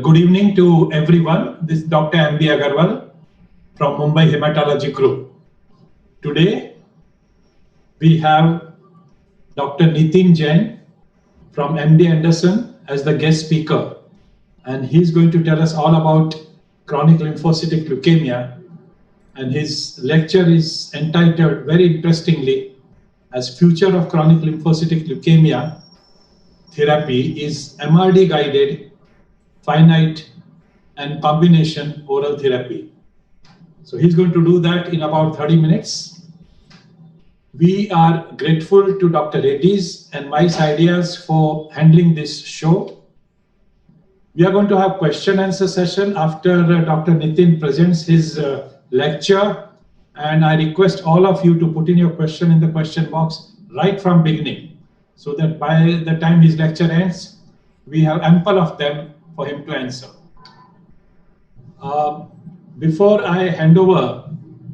Good evening to everyone. This is Dr. M.B. Agarwal from Mumbai Hematology Group. Today, we have Dr. Nitin Jain from MD Anderson as the guest speaker. And he's going to tell us all about chronic lymphocytic leukemia. And his lecture is entitled, very interestingly, as Future of Chronic Lymphocytic Leukemia Therapy is MRD guided, finite and combination oral therapy. So he's going to do that in about 30 minutes. We are grateful to Dr. Reddy's and Mike's Ideas for handling this show. We are going to have question answer session after Dr. Nitin presents his lecture, and I request all of you to put in your question in the question box right from beginning, so that by the time his lecture ends, we have ample of them for him to answer. Before I hand over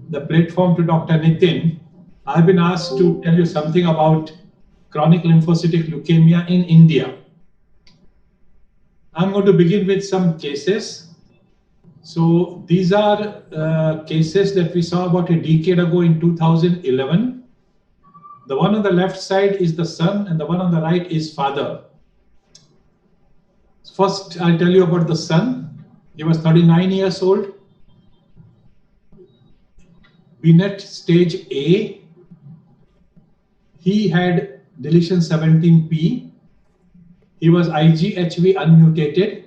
the platform to Dr. Nitin, I've been asked to tell you something about chronic lymphocytic leukemia in India. I'm going to begin with some cases. So these are cases that we saw about a decade ago in 2011. The one on the left side is the son, and the one on the right is father. First, I'll tell you about the son. He was 39 years old. BNET stage A. He had deletion 17p. He was IgHV unmutated.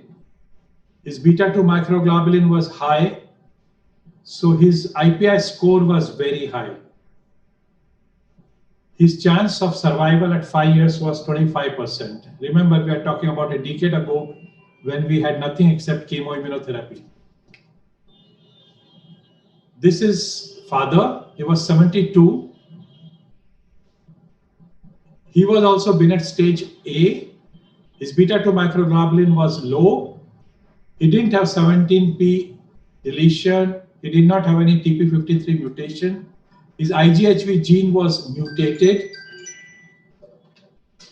His beta-2 microglobulin was high, so his IPI score was very high. His chance of survival at 5 years was 25%. Remember, we are talking about a decade ago when we had nothing except chemoimmunotherapy. This is father. He was 72. He was also BNET stage A. His beta-2 microglobulin was low. He didn't have 17p deletion. He did not have any TP53 mutation. His IgHV gene was mutated.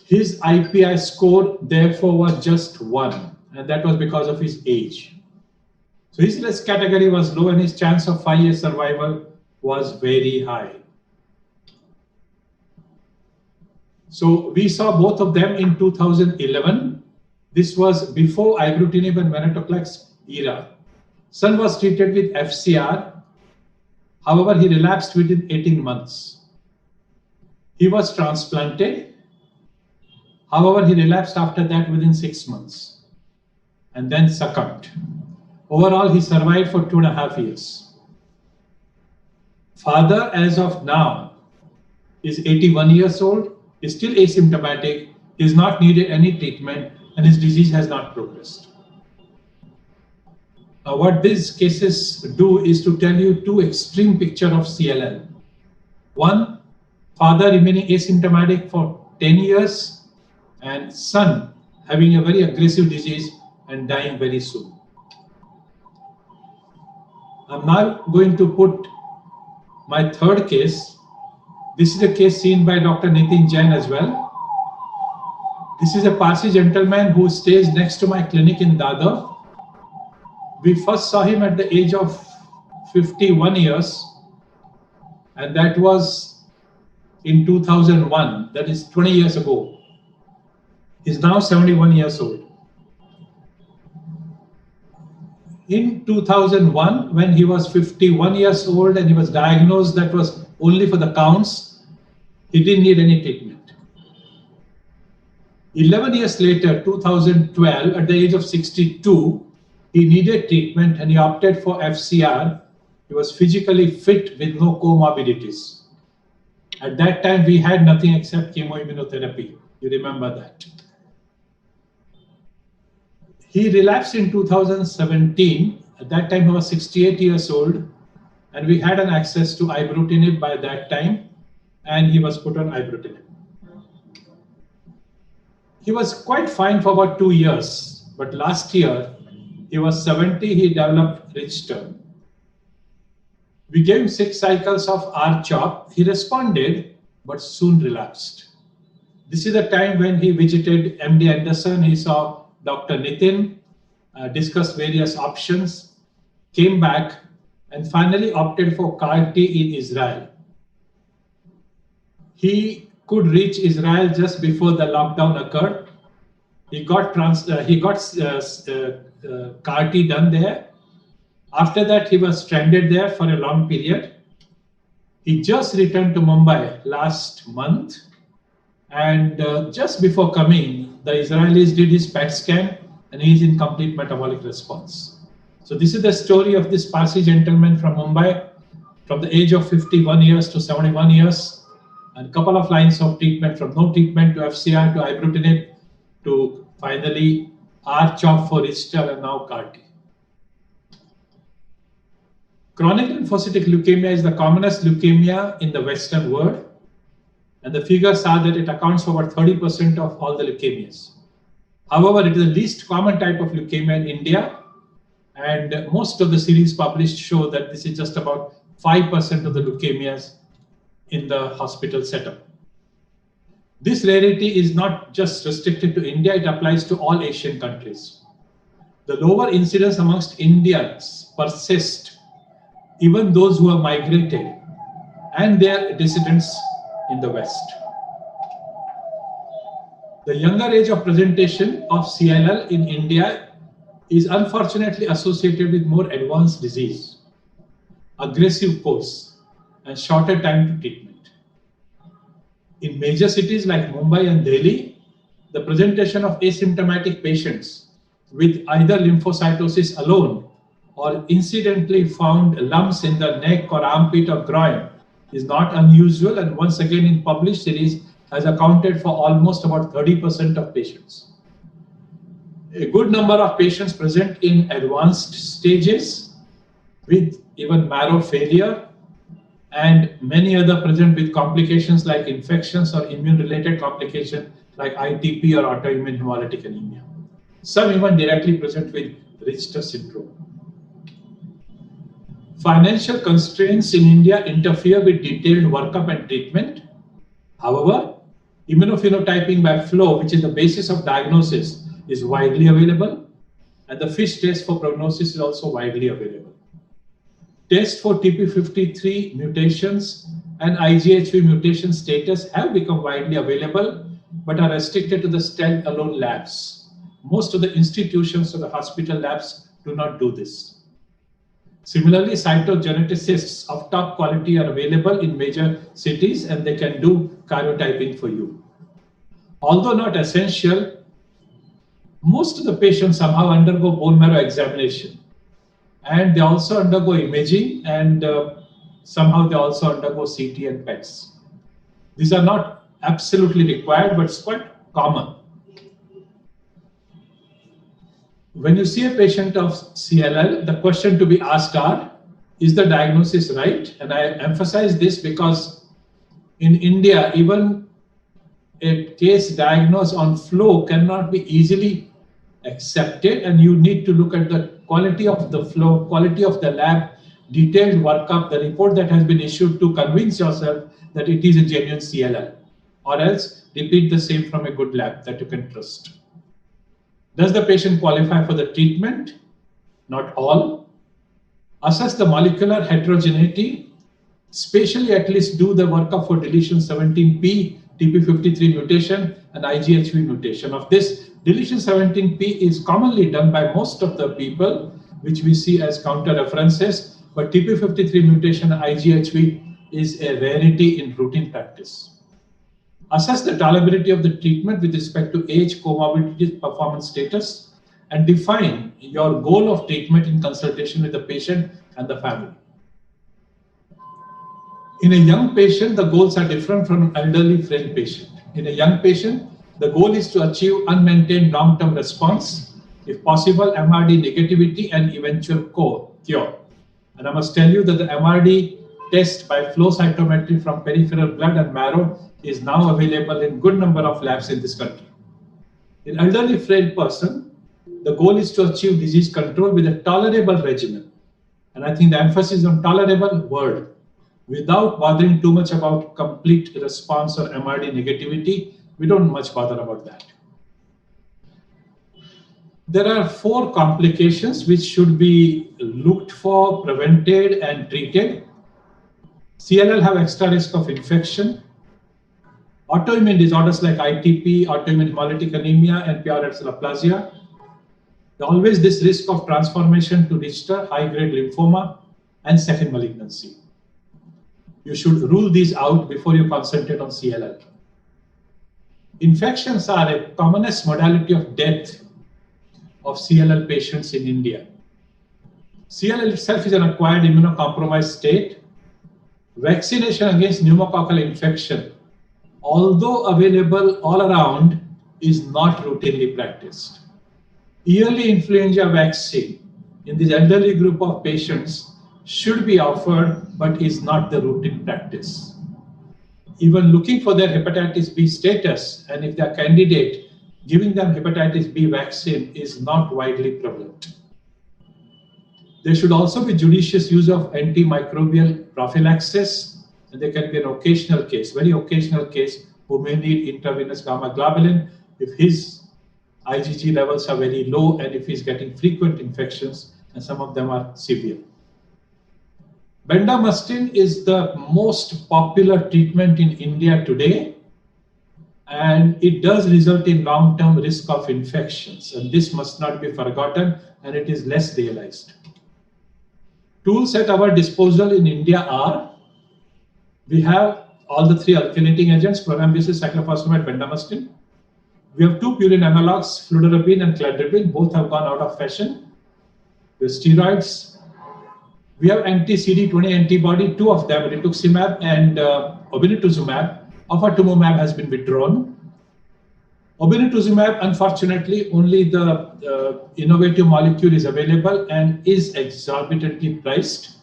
His IPI score, therefore, was just 1, and that was because of his age. So his risk category was low, and his chance of 5 years survival was very high. So we saw both of them in 2011. This was before ibrutinib and venetoclax era. Son was treated with FCR. However, he relapsed within 18 months. He was transplanted. However, he relapsed after that within 6 months and then succumbed. Overall, he survived for 2.5 years. Father, as of now, is 81 years old, is still asymptomatic, is not needed any treatment, and his disease has not progressed. Now, what these cases do is to tell you two extreme pictures of CLL. One, father remaining asymptomatic for 10 years, and son having a very aggressive disease and dying very soon. I'm now going to put my third case. This is a case seen by Dr. Nitin Jain as well. This is a Parsi gentleman who stays next to my clinic in Dadar. We first saw him at the age of 51 years, and that was in 2001, that is 20 years ago. He's now 71 years old. In 2001, when he was 51 years old and he was diagnosed, that was only for the counts, he didn't need any treatment. 11 years later, 2012, at the age of 62, he needed treatment and he opted for FCR. He was physically fit with no comorbidities. At that time, we had nothing except chemoimmunotherapy. You remember that. He relapsed in 2017. At that time, he was 68 years old, and we had an access to ibrutinib by that time, and he was put on ibrutinib. He was quite fine for about 2 years, but last year, he was 70, he developed Richter. We gave him 6 cycles of R-CHOP. He responded, but soon relapsed. This is the time when he visited MD Anderson. He saw Dr. Nitin, discussed various options, came back, and finally opted for CAR-T in Israel. He could reach Israel just before the lockdown occurred. He got CAR-T done there. After that, he was stranded there for a long period. He just returned to Mumbai last month, and just before coming, the Israelis did his PET scan, and he is in complete metabolic response. So this is the story of this Parsi gentleman from Mumbai, from the age of 51 years to 71 years, and a couple of lines of treatment, from no treatment to FCR to ibrutinib to finally R-CHOP for Richter and now CAR-T. Chronic lymphocytic leukemia is the commonest leukemia in the Western world, and the figures are that it accounts for about 30% of all the leukemias. However, it is the least common type of leukemia in India, and most of the series published show that this is just about 5% of the leukemias in the hospital setup. This rarity is not just restricted to India, it applies to all Asian countries. The lower incidence amongst Indians persist, even those who have migrated and their dissidents in the West. The younger age of presentation of CLL in India is unfortunately associated with more advanced disease, aggressive course, and shorter time to treatment. In major cities like Mumbai and Delhi, the presentation of asymptomatic patients with either lymphocytosis alone or incidentally found lumps in the neck or armpit or groin is not unusual, and once again in published series has accounted for almost about 30% of patients. A good number of patients present in advanced stages with even marrow failure, and many other present with complications like infections or immune-related complications like ITP or autoimmune hemolytic anemia. Some even directly present with Richter syndrome. Financial constraints in India interfere with detailed workup and treatment. However, immunophenotyping by flow, which is the basis of diagnosis, is widely available, and the FISH test for prognosis is also widely available. Tests for TP53 mutations and IGHV mutation status have become widely available, but are restricted to the stand-alone labs. Most of the institutions or the hospital labs do not do this. Similarly, cytogeneticists of top quality are available in major cities, and they can do karyotyping for you. Although not essential, most of the patients somehow undergo bone marrow examination, and they also undergo imaging, and somehow they also undergo CT and PETs. These are not absolutely required, but it's quite common. When you see a patient of CLL, the question to be asked are, is the diagnosis right? And I emphasize this because in India, even a case diagnosed on flow cannot be easily accepted, and you need to look at the quality of the flow, quality of the lab, detailed workup, the report that has been issued to convince yourself that it is a genuine CLL, or else repeat the same from a good lab that you can trust. Does the patient qualify for the treatment? Not all. Assess the molecular heterogeneity, spatially at least do the workup for deletion 17p, TP53 mutation, and IGHV mutation. Of this, deletion 17p is commonly done by most of the people, which we see as counter references, but TP53 mutation and IGHV is a rarity in routine practice. Assess the tolerability of the treatment with respect to age, comorbidity, performance status, and define your goal of treatment in consultation with the patient and the family. In a young patient, the goals are different from an elderly frail patient. In a young patient, the goal is to achieve unmaintained long-term response, if possible, MRD negativity and eventual cure. And I must tell you that the MRD test by flow cytometry from peripheral blood and marrow is now available in good number of labs in this country. In elderly frail person, the goal is to achieve disease control with a tolerable regimen. And I think the emphasis on tolerable word, without bothering too much about complete response or MRD negativity. We don't much bother about that. There are 4 complications which should be looked for, prevented, and treated. CLL have extra risk of infection. Autoimmune disorders like ITP, autoimmune hemolytic anemia, and pure cell aplasia. Always this risk of transformation to digital high-grade lymphoma and second malignancy. You should rule these out before you concentrate on CLL. Infections are a commonest modality of death of CLL patients in India. CLL itself is an acquired immunocompromised state. Vaccination against pneumococcal infection, although available all around, is not routinely practiced. Yearly influenza vaccine in this elderly group of patients should be offered, but is not the routine practice. Even looking for their hepatitis B status, and if they are candidate, giving them hepatitis B vaccine is not widely prevalent. There should also be judicious use of antimicrobial prophylaxis, and there can be an occasional case, very occasional case, who may need intravenous gamma globulin if his IgG levels are very low and if he's getting frequent infections, and some of them are severe. Bendamustine is the most popular treatment in India today, and it does result in long-term risk of infections, and this must not be forgotten, and it is less realized. Tools at our disposal in India are, we have all the 3 alkylating agents, chlorambucil, cyclophosphamide, bendamustine. We have 2 purine analogs, fludarabine and cladribine. Both have gone out of fashion. We have steroids. We have anti-CD20 antibody, 2 of them, rituximab and obinutuzumab. Ofatumumab has been withdrawn. Obinutuzumab, unfortunately, only the innovative molecule is available and is exorbitantly priced,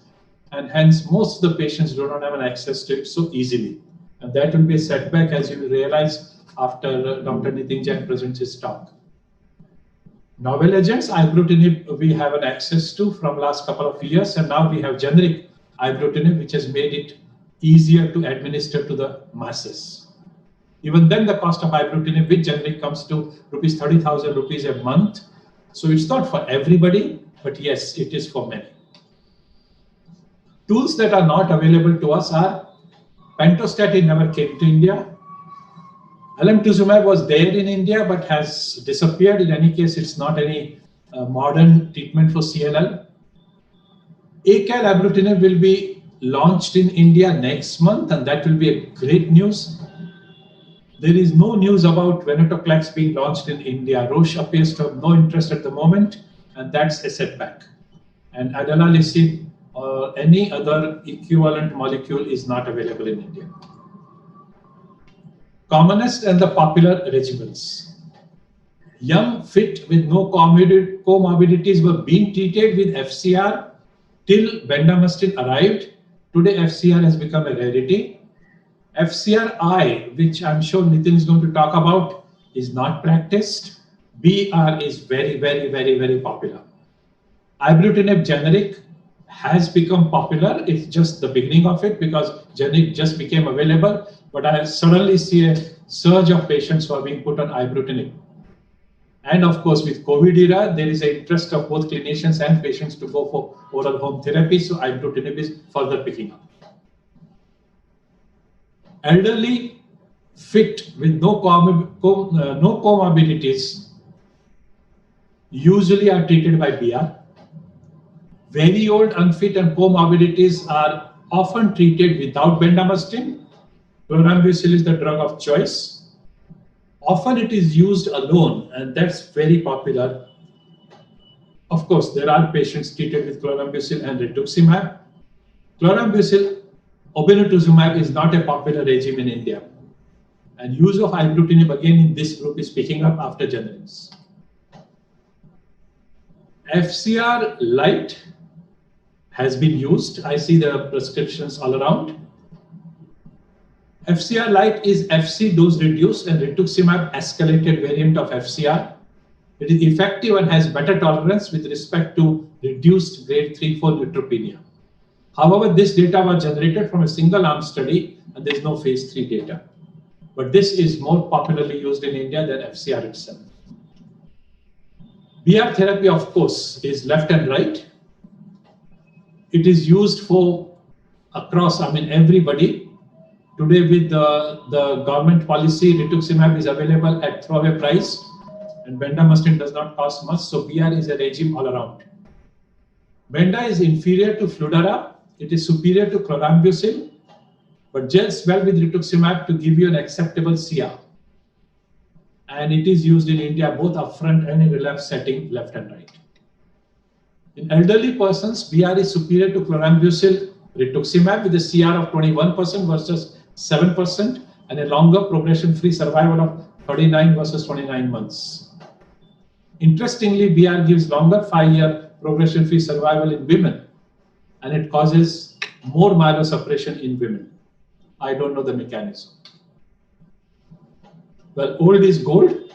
and hence most of the patients do not have an access to it so easily. And that will be a setback, as you will realize after Dr. Nitin Jain presents his talk. Novel agents, ibrutinib, we have an access to from last couple of years, and now we have generic ibrutinib, which has made it easier to administer to the masses. Even then, the cost of ibrutinib with generic comes to rupees 30,000 rupees a month. So it's not for everybody, but yes, it is for many. Tools that are not available to us are pentostatin never came to India. Alemtuzumab was there in India, but has disappeared. In any case, it's not any modern treatment for CLL. ACAL ibrutinib will be launched in India next month, and that will be a great news. There is no news about venetoclax being launched in India. Roche appears to have no interest at the moment, and that's a setback. And adalimumab or any other equivalent molecule is not available in India. Commonest and the popular regimens. Young, fit, with no comorbidities were being treated with FCR till bendamustine arrived. Today, FCR has become a rarity. FCRI, which I'm sure Nitin is going to talk about, is not practiced. BR is very, very, very, very popular. Ibrutinib generic has become popular. It's just the beginning of it because generic just became available. But I suddenly see a surge of patients who are being put on ibrutinib. And of course, with COVID era, there is an interest of both clinicians and patients to go for oral home therapy. So ibrutinib is further picking up. Elderly, fit, with no comorbidities usually are treated by BR. Very old, unfit, and comorbidities are often treated without bendamustine. Chlorambucil is the drug of choice. Often it is used alone, and that's very popular. Of course, there are patients treated with chlorambucil and rituximab. Chlorambucil, obinutuzumab is not a popular regime in India. And use of ibrutinib again in this group is picking up after generics. FCR light has been used. I see the prescriptions all around. FCR light is FC dose reduced and rituximab escalated variant of FCR. It is effective and has better tolerance with respect to reduced grade 3-4 neutropenia. However, this data was generated from a single arm study and there is no phase 3 data. But this is more popularly used in India than FCR itself. BR therapy, of course, is left and right. It is used for across, everybody. Today with the government policy, rituximab is available at throwaway price and bendamustine does not cost much. So BR is a regime all around. Benda is inferior to Fludara. It is superior to chlorambucil, but gels well with rituximab to give you an acceptable CR. And it is used in India both upfront and in relapse setting, left and right. In elderly persons, BR is superior to chlorambucil rituximab with a CR of 21% versus 7% and a longer progression-free survival of 39 versus 29 months. Interestingly, BR gives longer 5-year progression-free survival in women, and it causes more myelosuppression in women. I don't know the mechanism. Well, old is gold.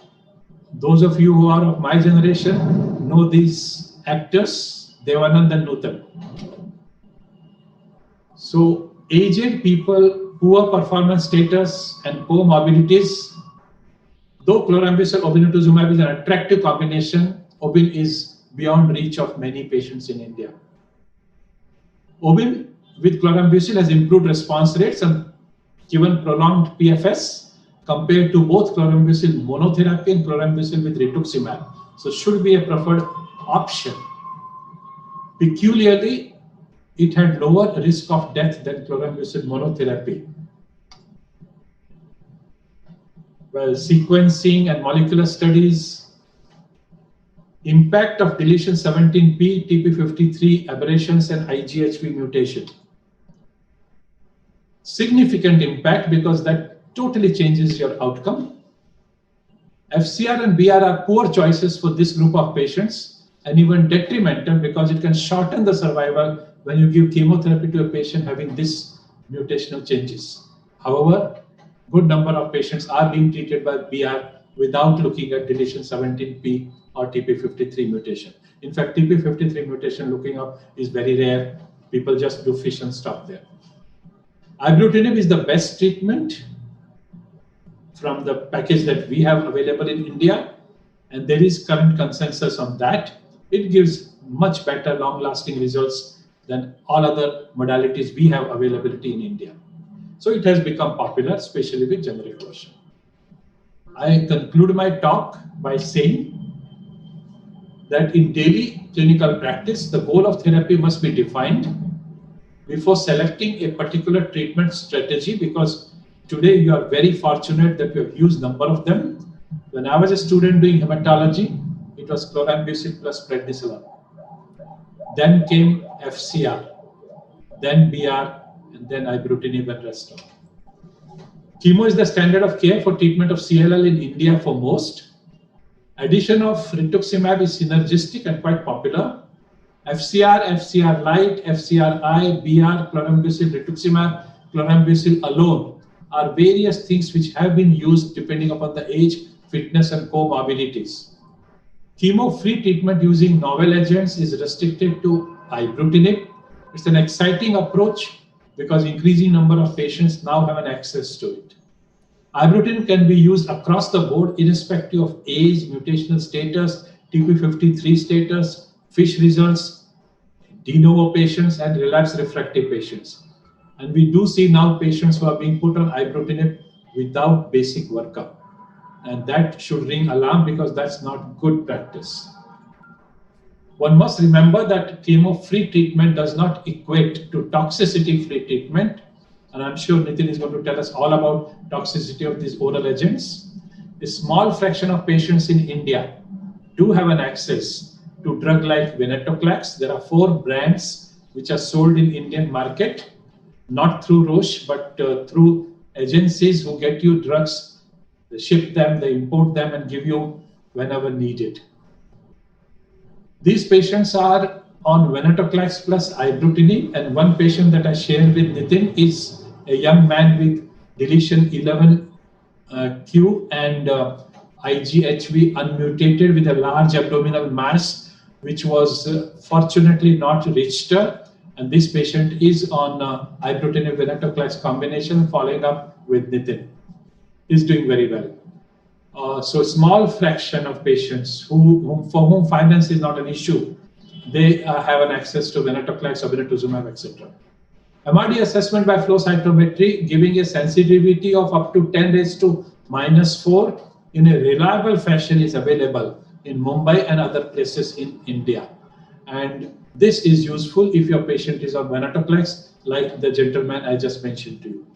Those of you who are of my generation know these actors, Devanand and Nutan. So, aged people, poor performance status, and comorbidities. Though chlorambucil obinutuzumab is an attractive combination, Obin is beyond reach of many patients in India. Obin with chlorambucil has improved response rates and given prolonged PFS compared to both chlorambucil monotherapy and chlorambucil with rituximab. So should be a preferred option. Peculiarly, it had lower risk of death than chlorambucil monotherapy. Well, sequencing and molecular studies, impact of deletion 17p, TP53 aberrations and IGHV mutation. Significant impact because that totally changes your outcome. FCR and BR are poor choices for this group of patients and even detrimental because it can shorten the survival when you give chemotherapy to a patient having this mutational changes. However, good number of patients are being treated by BR without looking at deletion 17p or TP53 mutation. In fact, TP53 mutation looking up is very rare. People just do fish and stop there. Ibrutinib is the best treatment from the package that we have available in India, and there is current consensus on that. It gives much better long-lasting results than all other modalities we have availability in India. So it has become popular, especially with generic version. I conclude my talk by saying that in daily clinical practice, the goal of therapy must be defined before selecting a particular treatment strategy, because today you are very fortunate that you have huge number of them. When I was a student doing hematology, it was chlorambucil plus prednisolone. Then came FCR, then BR, and then ibrutinib and rest of. Chemo is the standard of care for treatment of CLL in India for most. Addition of rituximab is synergistic and quite popular. FCR, FCR light, FCRI, BR, chlorambucil, rituximab, chlorambucil alone are various things which have been used depending upon the age, fitness, and comorbidities. Chemo-free treatment using novel agents is restricted to ibrutinib. It's an exciting approach because increasing number of patients now have an access to it. Ibrutinib can be used across the board irrespective of age, mutational status, TP53 status, FISH results, de novo patients, and relapse refractory patients. And we do see now patients who are being put on ibrutinib without basic workup. And that should ring alarm because that's not good practice. One must remember that chemo-free treatment does not equate to toxicity-free treatment. And I'm sure Nitin is going to tell us all about toxicity of these oral agents. A small fraction of patients in India do have an access to drug like venetoclax. There are 4 brands which are sold in Indian market, not through Roche, but through agencies who get you drugs. They ship them, they import them, and give you whenever needed. These patients are on venetoclax plus ibrutinib, and one patient that I shared with Nitin is a young man with deletion 11q and IGHV unmutated with a large abdominal mass, which was fortunately not registered. And this patient is on ibrutinib venetoclax combination, following up with Nitin. He's doing very well. So small fraction of patients for whom finance is not an issue, they have an access to venetoclax or obinutuzumab, etc. MRD assessment by flow cytometry giving a sensitivity of up to 10⁻⁻⁴ in a reliable fashion is available in Mumbai and other places in India. And this is useful if your patient is on venetoclax, like the gentleman I just mentioned to you.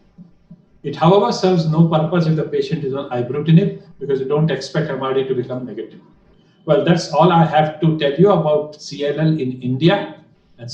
It, however, serves no purpose if the patient is on ibrutinib, because you don't expect MRD to become negative. Well, that's all I have to tell you about CLL in India.